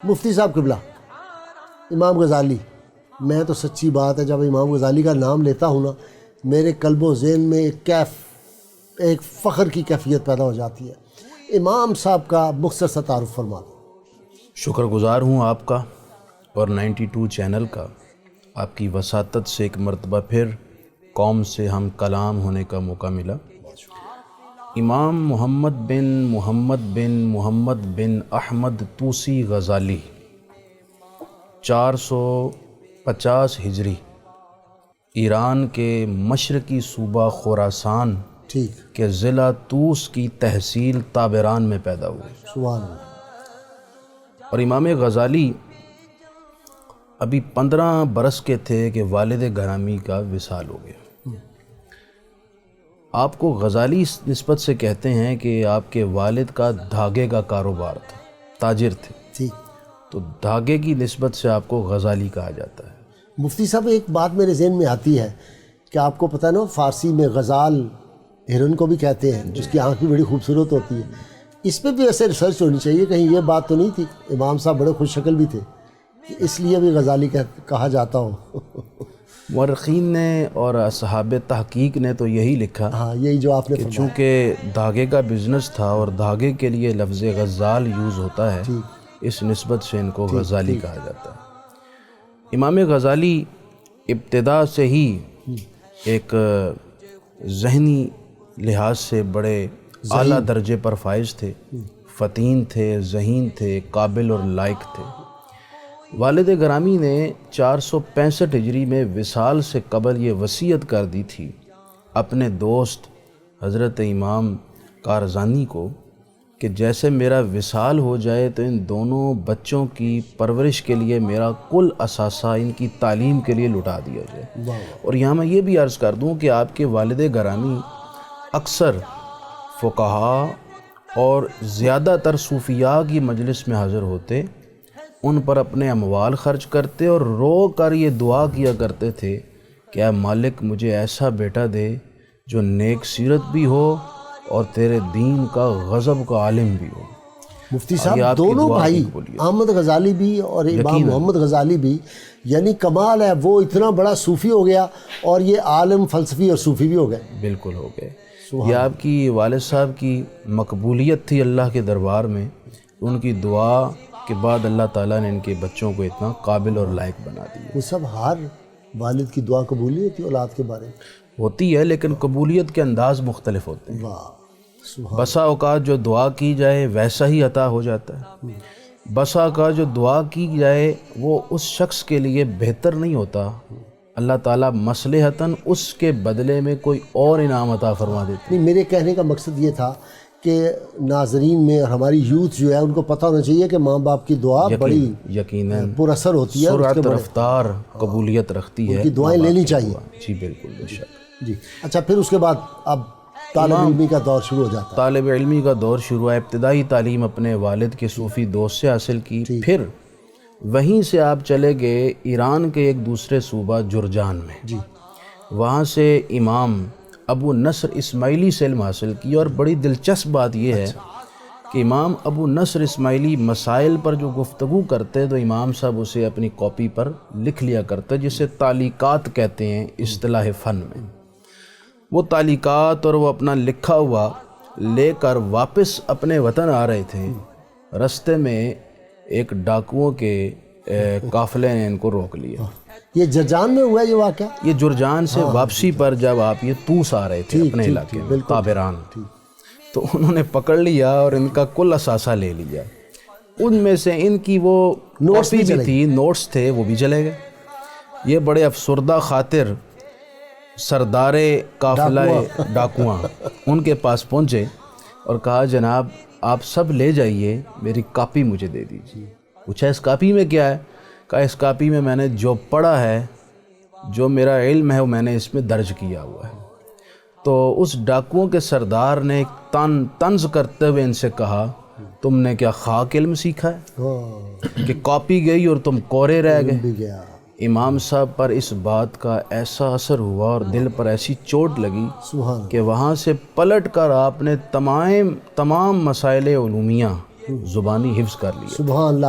مفتی صاحب قبلہ امام غزالی، میں تو سچی بات ہے جب امام غزالی کا نام لیتا ہوں نا میرے قلب و ذہن میں ایک فخر کی کیفیت پیدا ہو جاتی ہے۔ امام صاحب کا مختصر سا تعارف فرما دیں۔ شکر گزار ہوں آپ کا اور 92 چینل کا، آپ کی وساطت سے ایک مرتبہ پھر قوم سے ہم کلام ہونے کا موقع ملا۔ امام محمد بن احمد طوسی غزالی 450 ہجری ایران کے مشرقی صوبہ خراسان کے ضلع طوس کی تحصیل تابران میں پیدا ہوئے۔ سبحان اللہ۔ اور امام غزالی ابھی 15 برس کے تھے کہ والد گرامی کا وصال ہو گیا۔ آپ کو غزالی اس نسبت سے کہتے ہیں کہ آپ کے والد کا دھاگے کا کاروبار تھا، تاجر تھے، تو دھاگے کی نسبت سے آپ کو غزالی کہا جاتا ہے۔ مفتی صاحب ایک بات میرے ذہن میں آتی ہے کہ آپ کو پتہ نا فارسی میں غزال ہرن کو بھی کہتے ہیں، جس کی آنکھ بھی بڑی خوبصورت ہوتی ہے، اس پہ بھی ایسے ریسرچ ہونی چاہیے، کہیں یہ بات تو نہیں تھی؟ امام صاحب بڑے خوش شکل بھی تھے، اس لیے بھی غزالی کہا جاتا ہو۔ مورخین نے اور اصحاب تحقیق نے تو یہی لکھا، ہاں یہی جو آپ نے کہ فرمایا، چونکہ دھاگے کا بزنس تھا اور دھاگے کے لیے لفظ غزال یوز ہوتا ہے، اس نسبت سے ان کو غزالی کہا جاتا ہے۔ امام غزالی ابتدا سے ہی ایک ذہنی لحاظ سے بڑے اعلیٰ درجے پر فائز تھے، فطین تھے، ذہین تھے، قابل اور لائق تھے۔ والد گرامی نے 465 ہجری میں وصال سے قبل یہ وصیت کر دی تھی اپنے دوست حضرت امام کارزانی کو کہ جیسے میرا وصال ہو جائے تو ان دونوں بچوں کی پرورش کے لیے میرا کل اثاثہ ان کی تعلیم کے لیے لٹا دیا جائے۔ اور یہاں میں یہ بھی عرض کر دوں کہ آپ کے والد گرامی اکثر فقہا اور زیادہ تر صوفیاء کی مجلس میں حاضر ہوتے، ان پر اپنے اموال خرچ کرتے اور رو کر یہ دعا کیا کرتے تھے کہ اے مالک مجھے ایسا بیٹا دے جو نیک سیرت بھی ہو اور تیرے دین کا غضب کا عالم بھی ہو۔ مفتی صاحب دونوں بھائی احمد غزالی بھی اور امام محمد غزالی بھی، یعنی کمال ہے، وہ اتنا بڑا صوفی ہو گیا اور یہ عالم فلسفی اور صوفی بھی ہو گئے۔ بالکل ہو گئے۔ یہ آپ کی والد صاحب کی مقبولیت تھی اللہ کے دربار میں، ان کی دعا کے بعد اللہ تعالیٰ نے ان کے بچوں کو اتنا قابل اور لائق بنا دیا۔ وہ سب ہر والد کی دعا قبول ہوتی ہے اولاد کے بارے میں؟ ہوتی ہے، لیکن قبولیت کے انداز مختلف ہوتے ہیں۔ واہ، بسا اوقات جو دعا کی جائے ویسا ہی عطا ہو جاتا ہے، بسا اوقات جو دعا کی جائے وہ اس شخص کے لیے بہتر نہیں ہوتا، اللہ تعالیٰ مصلحتاً اس کے بدلے میں کوئی اور انعام عطا فرما دیتے ہیں۔ نہیں، میرے کہنے کا مقصد یہ تھا کہ ناظرین میں اور ہماری یوتھ جو ہے ان کو پتہ ہونا چاہیے کہ ماں باپ کی دعا بڑی یقیناً پر اثر ہوتی ہے، سرعت رفتار قبولیت رکھتی ہے، ان کی دعائیں لینی چاہیے۔ جی بالکل، بے شک۔ جی اچھا، پھر اس کے بعد اب طالب علمی کا دور شروع ہو جاتا ہے۔ طالب علمی کا دور شروع ہوا۔ ابتدائی تعلیم اپنے والد کے صوفی دوست سے حاصل کی، پھر وہیں سے آپ چلے گئے ایران کے ایک دوسرے صوبہ جرجان میں، وہاں سے امام ابو نصر اسماعیلی سے علم حاصل کی۔ اور بڑی دلچسپ بات یہ ہے کہ امام ابو نصر اسماعیلی مسائل پر جو گفتگو کرتے تو امام صاحب اسے اپنی کاپی پر لکھ لیا کرتے، جسے تعلیقات کہتے ہیں اصطلاح فن میں۔ وہ تعلیقات اور وہ اپنا لکھا ہوا لے کر واپس اپنے وطن آ رہے تھے، رستے میں ایک ڈاکوؤں کے قافلے نے ان کو روک لیا۔ یہ جرجان میں ہوا یہ واقعہ؟ یہ جرجان سے واپسی پر جب آپ یہ طوس آ رہے تھے اپنے علاقے میں تابران، تو انہوں نے پکڑ لیا اور ان کا کل اثاثہ لے لیا۔ ان میں سے ان کی وہ نوٹس بھی تھی، نوٹس تھے، وہ بھی چلے گئے۔ یہ بڑے افسردہ خاطر سردار قافلہ ڈاکواں ان کے پاس پہنچے اور کہا جناب آپ سب لے جائیے، میری کاپی مجھے دے دیجیے۔ پوچھا اس کاپی میں کیا ہے؟ کہا اس کاپی میں نے جو پڑھا ہے، جو میرا علم ہے وہ میں نے اس میں درج کیا ہوا ہے۔ تو اس ڈاکوؤں کے سردار نے ایک طنز کرتے ہوئے ان سے کہا تم نے کیا خاک علم سیکھا ہے کہ کاپی گئی اور تم کورے رہ گئے؟ امام صاحب پر اس بات کا ایسا اثر ہوا اور دل پر ایسی چوٹ لگی کہ وہاں سے پلٹ کر آپ نے تمام مسائل علومیہ زبانی حفظ کر لی۔ سبحان اللہ۔